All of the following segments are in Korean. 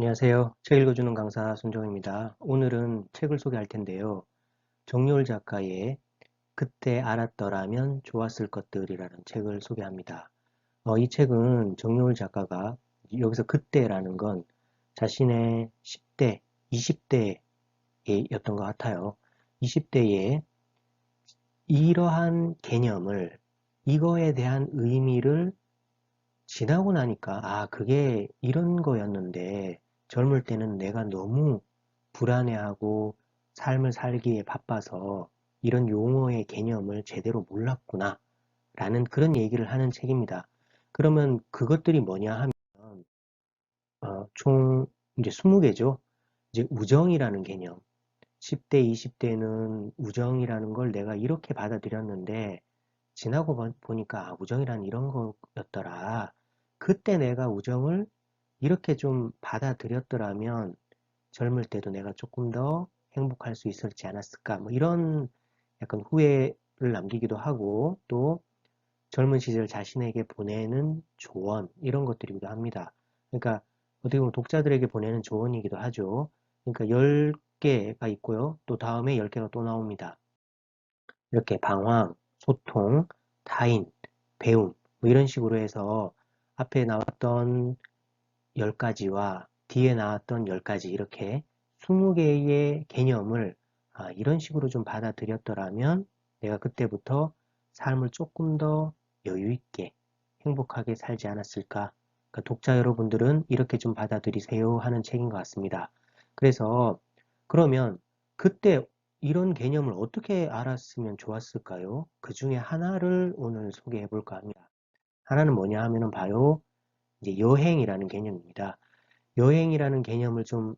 안녕하세요. 책 읽어주는 강사 손정입니다. 오늘은 책을 소개할 텐데요. 정여울 작가의 그때 알았더라면 좋았을 것들이라는 책을 소개합니다. 이 책은 정여울 작가가 여기서 그때라는 건 자신의 10대, 20대였던 것 같아요. 20대에 이러한 개념을, 이거에 대한 의미를 지나고 나니까, 그게 이런 거였는데, 젊을 때는 내가 너무 불안해하고 삶을 살기에 바빠서 이런 용어의 개념을 제대로 몰랐구나, 라는 그런 얘기를 하는 책입니다. 그러면 그것들이 뭐냐 하면, 총 이제 20개죠. 이제 우정이라는 개념. 10대, 20대는 우정이라는 걸 내가 이렇게 받아들였는데, 지나고 보니까 우정이란 이런 거였더라. 그때 내가 우정을 이렇게 좀 받아들였더라면 젊을 때도 내가 조금 더 행복할 수 있었지 않았을까. 뭐 이런 약간 후회를 남기기도 하고 또 젊은 시절 자신에게 보내는 조언 이런 것들이기도 합니다. 그러니까 어떻게 보면 독자들에게 보내는 조언이기도 하죠. 그러니까 10개가 있고요. 또 다음에 10개가 또 나옵니다. 이렇게 방황, 소통, 타인, 배움 뭐 이런 식으로 해서 앞에 나왔던 10가지와 뒤에 나왔던 10가지 이렇게 20개의 개념을 이런 식으로 좀 받아들였더라면 내가 그때부터 삶을 조금 더 여유 있게 행복하게 살지 않았을까. 그러니까 독자 여러분들은 이렇게 좀 받아들이세요 하는 책인 것 같습니다. 그래서 그러면 그때 이런 개념을 어떻게 알았으면 좋았을까요? 그 중에 하나를 오늘 소개해 볼까 합니다. 하나는 뭐냐 하면은 바로 이제 여행이라는 개념입니다. 여행이라는 개념을 좀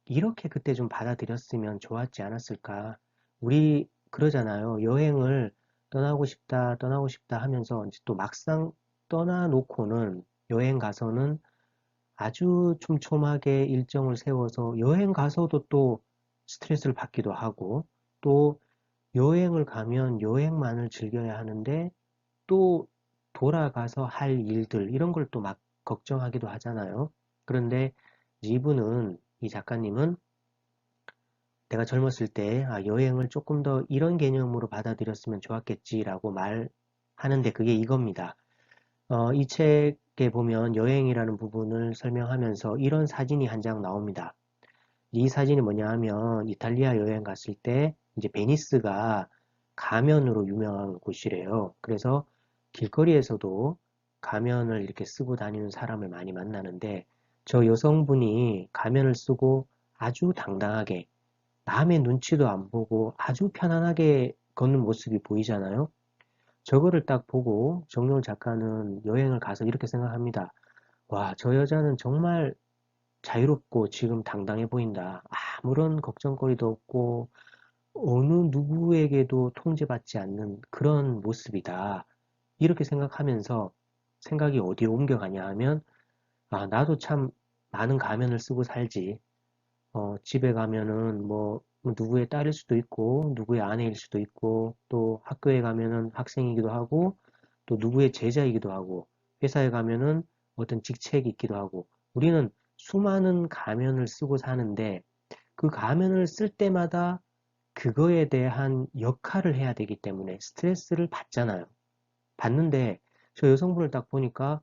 이렇게 그때 좀 받아들였으면 좋았지 않았을까. 우리 그러잖아요. 여행을 떠나고 싶다 하면서 이제 또 막상 떠나놓고는 여행 가서는 아주 촘촘하게 일정을 세워서 여행 가서도 또 스트레스를 받기도 하고 또 여행을 가면 여행만을 즐겨야 하는데 또 돌아가서 할 일들 이런 걸 또 막 걱정하기도 하잖아요. 그런데 이분은 이 작가님은 내가 젊었을 때 여행을 조금 더 이런 개념으로 받아들였으면 좋았겠지라고 말하는데 그게 이겁니다. 이 책에 보면 여행이라는 부분을 설명하면서 이런 사진이 한 장 나옵니다. 이 사진이 뭐냐 하면 이탈리아 여행 갔을 때 이제 베니스가 가면으로 유명한 곳이래요. 그래서 길거리에서도 가면을 이렇게 쓰고 다니는 사람을 많이 만나는데 저 여성분이 가면을 쓰고 아주 당당하게 남의 눈치도 안 보고 아주 편안하게 걷는 모습이 보이잖아요. 저거를 딱 보고 정여울 작가는 여행을 가서 이렇게 생각합니다. 와, 저 여자는 정말 자유롭고 지금 당당해 보인다. 아무런 걱정거리도 없고 어느 누구에게도 통제받지 않는 그런 모습이다. 이렇게 생각하면서 생각이 어디에 옮겨가냐 하면 나도 참 많은 가면을 쓰고 살지. 집에 가면은 뭐 누구의 딸일 수도 있고 누구의 아내일 수도 있고 또 학교에 가면은 학생이기도 하고 또 누구의 제자이기도 하고 회사에 가면은 어떤 직책이 있기도 하고 우리는 수많은 가면을 쓰고 사는데 그 가면을 쓸 때마다 그거에 대한 역할을 해야 되기 때문에 스트레스를 받잖아요. 받는데 저 여성분을 딱 보니까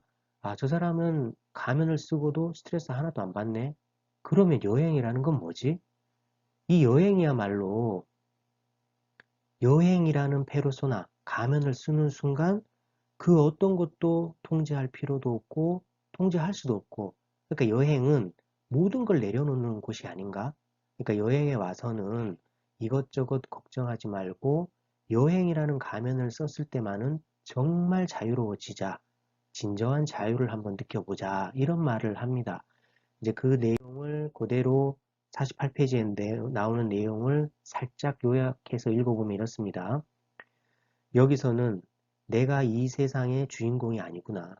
저 사람은 가면을 쓰고도 스트레스 하나도 안 받네. 그러면 여행이라는 건 뭐지? 이 여행이야말로 여행이라는 페르소나, 가면을 쓰는 순간 그 어떤 것도 통제할 필요도 없고 통제할 수도 없고 그러니까 여행은 모든 걸 내려놓는 곳이 아닌가? 그러니까 여행에 와서는 이것저것 걱정하지 말고 여행이라는 가면을 썼을 때만은 정말 자유로워지자. 진정한 자유를 한번 느껴보자. 이런 말을 합니다. 이제 그 내용을 그대로 48페이지에 나오는 내용을 살짝 요약해서 읽어보면 이렇습니다. 여기서는 내가 이 세상의 주인공이 아니구나.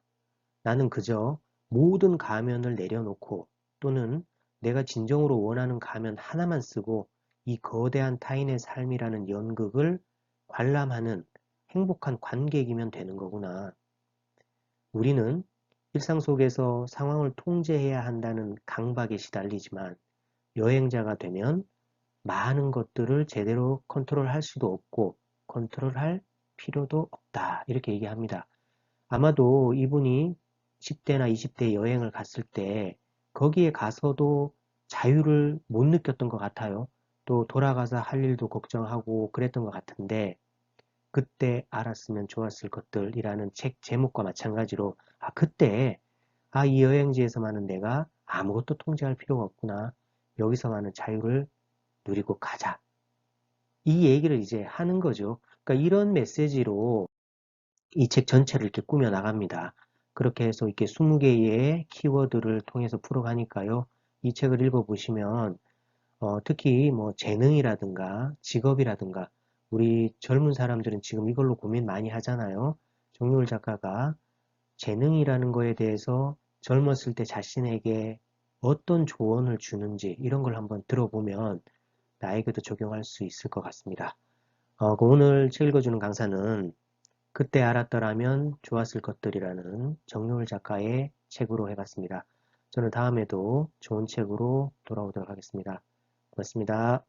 나는 그저 모든 가면을 내려놓고 또는 내가 진정으로 원하는 가면 하나만 쓰고 이 거대한 타인의 삶이라는 연극을 관람하는 행복한 관객이면 되는 거구나. 우리는 일상 속에서 상황을 통제해야 한다는 강박에 시달리지만 여행자가 되면 많은 것들을 제대로 컨트롤할 수도 없고 컨트롤할 필요도 없다. 이렇게 얘기합니다. 아마도 이분이 10대나 20대 여행을 갔을 때 거기에 가서도 자유를 못 느꼈던 것 같아요. 또 돌아가서 할 일도 걱정하고 그랬던 것 같은데 그때 알았으면 좋았을 것들이라는 책 제목과 마찬가지로 그때 이 여행지에서만은 내가 아무것도 통제할 필요가 없구나. 여기서만은 자유를 누리고 가자. 이 얘기를 이제 하는 거죠. 그러니까 이런 메시지로 이 책 전체를 이렇게 꾸며 나갑니다. 그렇게 해서 이렇게 20개의 키워드를 통해서 풀어가니까요. 이 책을 읽어보시면 특히 뭐 재능이라든가 직업이라든가 우리 젊은 사람들은 지금 이걸로 고민 많이 하잖아요. 정유울 작가가 재능이라는 거에 대해서 젊었을 때 자신에게 어떤 조언을 주는지 이런 걸 한번 들어보면 나에게도 적용할 수 있을 것 같습니다. 오늘 책 읽어주는 강사는 그때 알았더라면 좋았을 것들이라는 정유울 작가의 책으로 해봤습니다. 저는 다음에도 좋은 책으로 돌아오도록 하겠습니다. 고맙습니다.